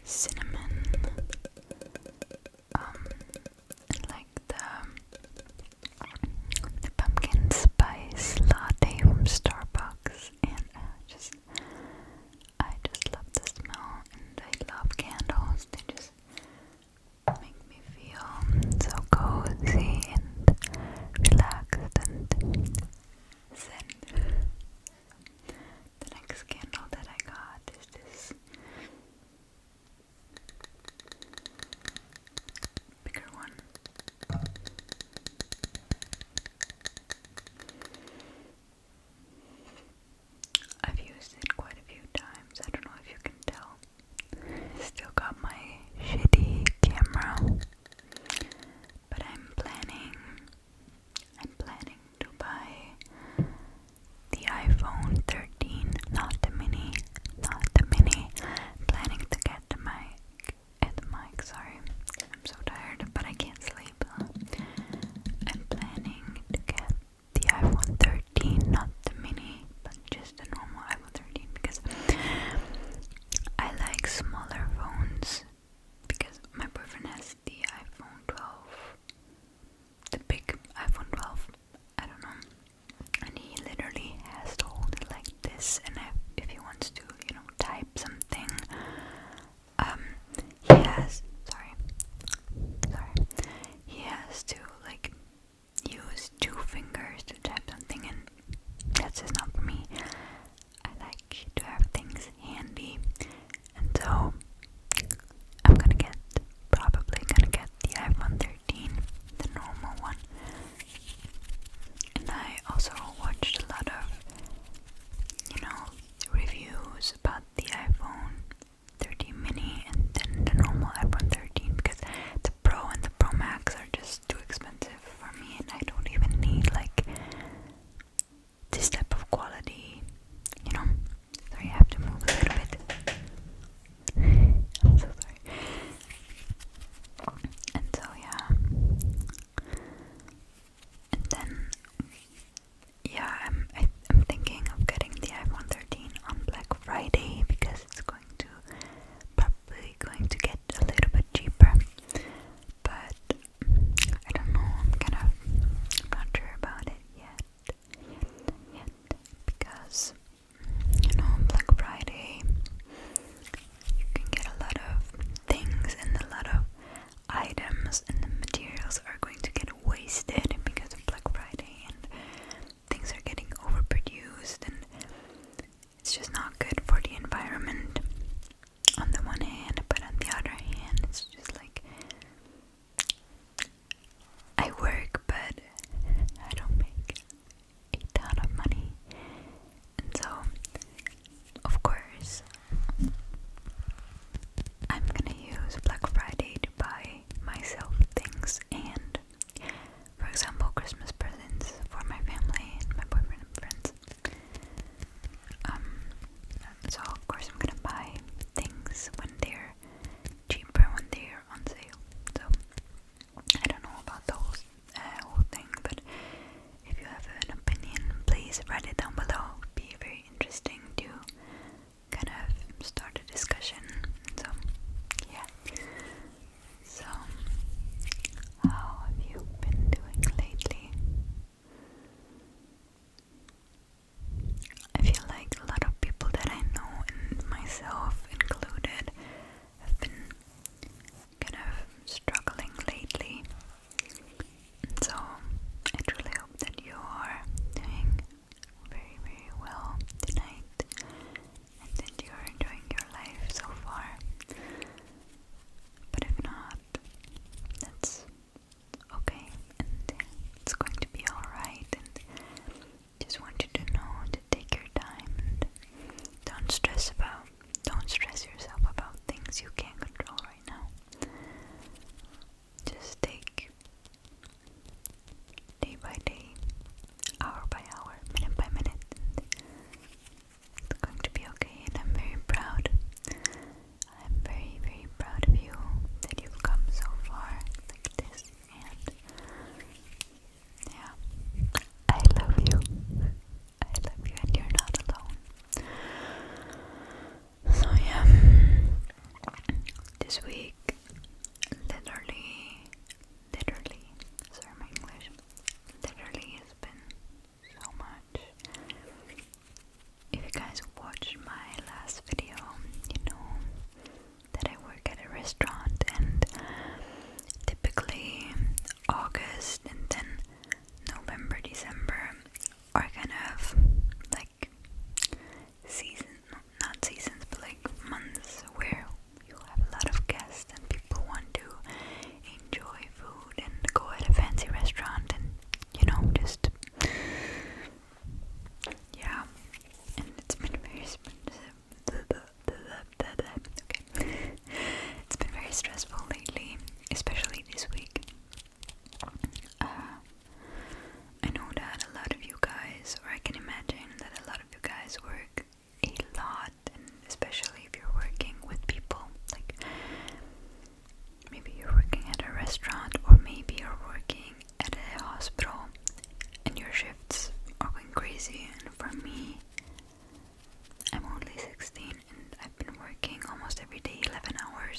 cinnamon, like the pumpkin spice latte from Starbucks, and I just love the smell, and I love candles. They just make me feel so cozy and relaxed and zen. The next candle that I got is this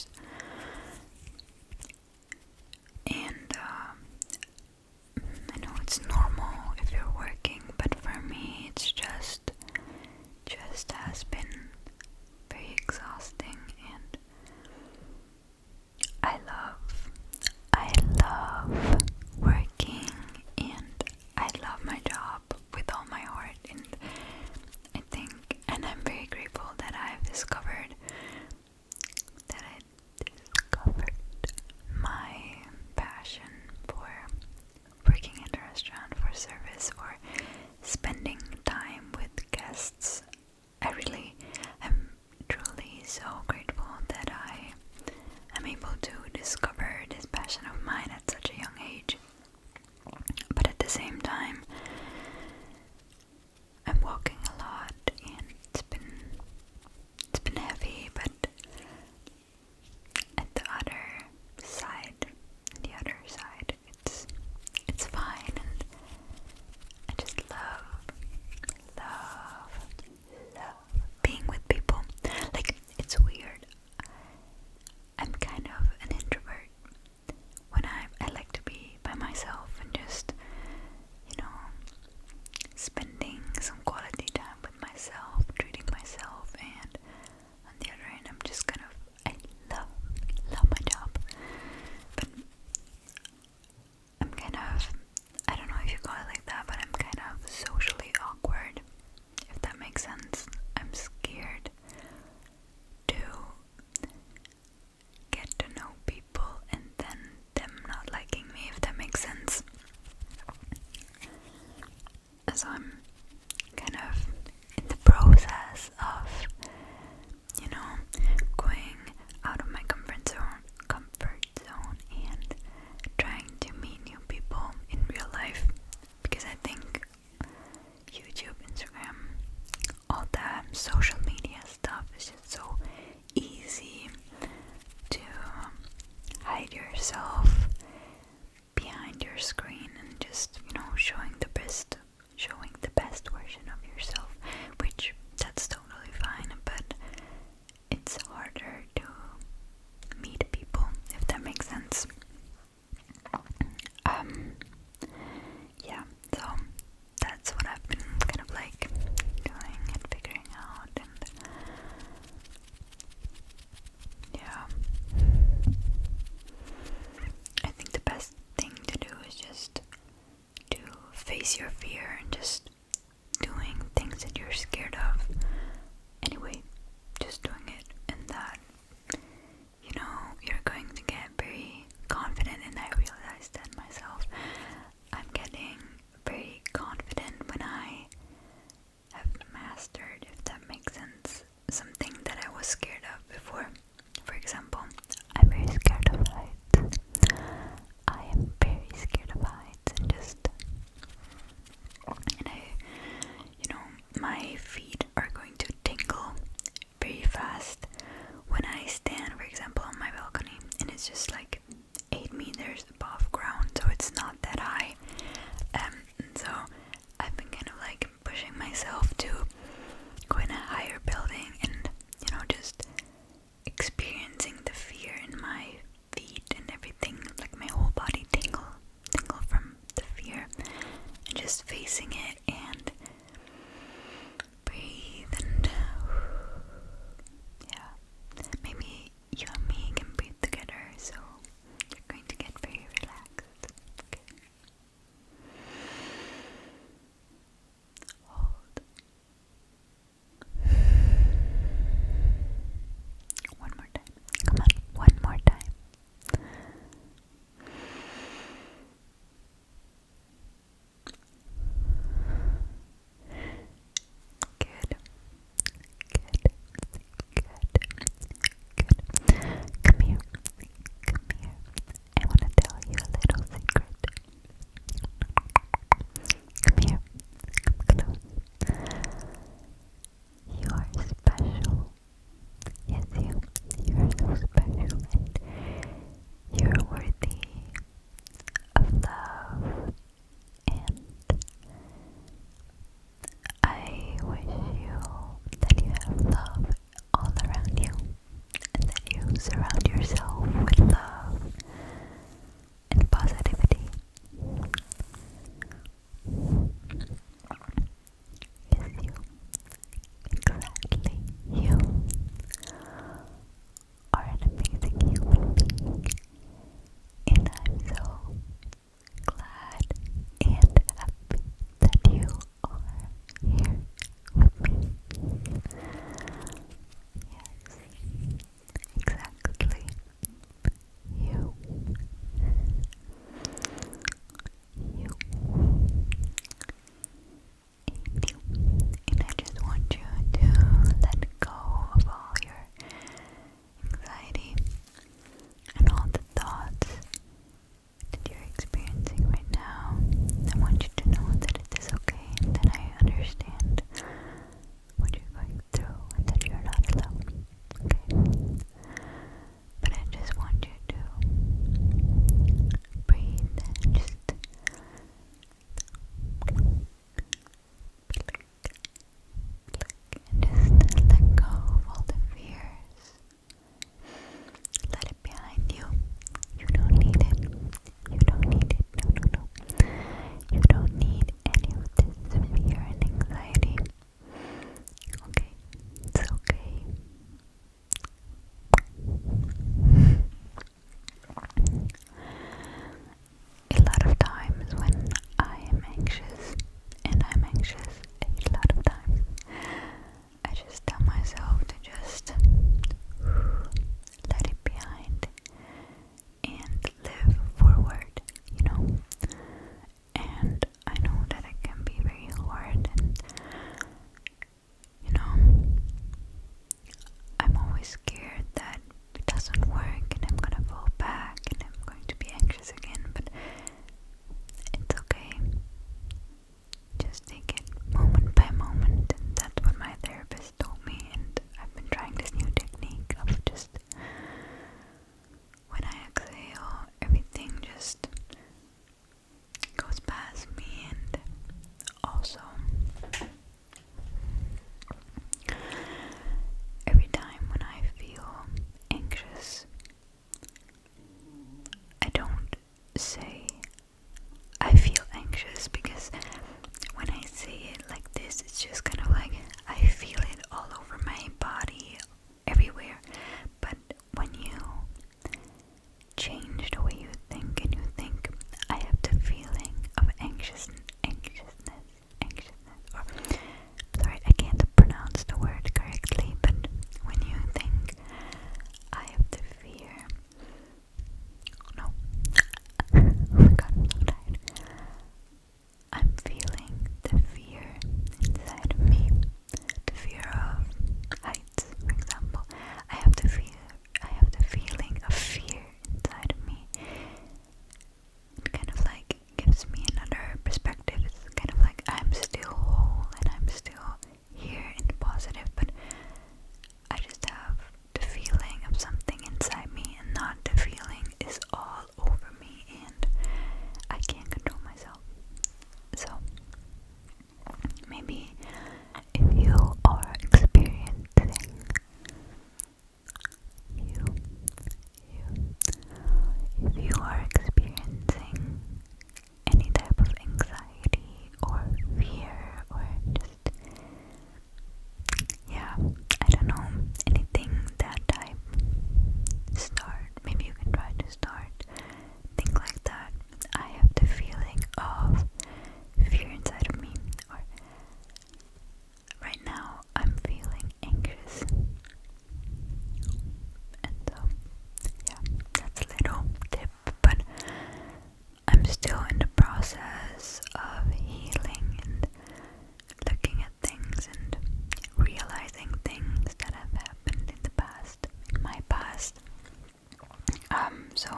hours. And I know it's normal if you're working, but for me it's just has been very exhausting, and I love working, and I love my job with all my heart, and I'm very grateful that I discovered my passion for working in a restaurant, for service, for spending time with guests. I really am truly so grateful that I am able to discover this passion of mine at such a young age. But at the same time, I'm walking a lot, and it's been heavy, but at the other side, it's fine, and I just love being with people. Like, it's weird. I'm kind of an introvert. When I like to be by myself and just, spending some quality time with myself, treating myself, and on the other hand, I'm just kind of, I love my job, but I'm kind of, I don't know if you call it like that, but I'm kind of socially awkward, if that makes sense. I'm scared to get to know people and then them not liking me, if that makes sense. So I'm kind of in the process of, going out of my comfort zone and trying to meet new people in real life, because I think YouTube, Instagram, all that social media stuff is just so easy to hide yourself behind your screen and just, showing the best version of yourself, which that's totally fine, but it's harder to meet people, if that makes sense. Yeah, so that's what I've been kind of like doing and figuring out, and yeah, I think the best thing to do is just to face your fear and just doing things that you're scared of anyway, just doing it, and that, you're going to get very confident. And I realized that myself. I'm getting very confident when I have mastered, if that makes sense, something that I was scared of before. For example, I'm very scared of heights. I am very scared of heights, and my feet are going to tingle very fast when I stand, for example, on my balcony, and it's just like 8 meters above ground, so it's not that high. So I've been kind of like pushing myself to go in a higher building and, just experiencing the fear in my feet and everything, like my whole body tingle from the fear, and just facing it and breathe, and yeah, maybe you and me can breathe together, so you're going to get very relaxed. Okay. Hold. One more time. Come on, one more time. surround yourself with love and positivity. Yes, you. Exactly. You are an amazing human being. And I'm so glad and happy that you are here with me. Yes, exactly. You. You. And you. And I just want you to let go of all your anxiety and all the thoughts that you're experiencing right now. I want you to know that it is okay and that I understand what you're going through and that you're not alone. Okay? But I just want you to breathe and just let go of all the fears. Let it behind you. You don't need it. You don't need it. No, no, no. You don't need any of this fear and anxiety. Okay? It's okay. A lot of times when I am anxious, and I'm anxious a lot of times, I just tell myself to just let it behind and live forward, you know? And I know that it can be very hard, and you know, I'm always scared that it doesn't work and I'm gonna fall back and I'm going to be anxious again, but it's okay. Just take it moment by moment, and that's what my therapist told me, and I've been trying this new technique of just when I exhale, everything just goes past me, and also every time when I feel anxious, I don't say I feel anxious, because when I say it like this, it's just kind of like I feel it all over my body, everywhere. But when you change the way you think and you think, I have the feeling of anxiousness, or sorry, I can't pronounce the word correctly, but when you think, I have the fear, no, oh my god, I'm so tired. I'm feeling the fear inside of me, the fear of heights, for example. I have the feeling of fear inside of me. It kind of like gives me another perspective. It's kind of like I'm still whole and I'm still here and positive, but I just have the feeling of something inside me, and not the feeling is all over me and I can't control myself. So maybe if you are experiencing if you are experiencing any type of anxiety or fear, or just, yeah, I don't know, anything that type, maybe you can try to think like that. I have the feeling of fear inside of me, or right now I'm feeling anxious. And so, yeah, that's a little tip, but I'm still in the process of healing and looking at things and realizing things that have happened in the past, in my past. So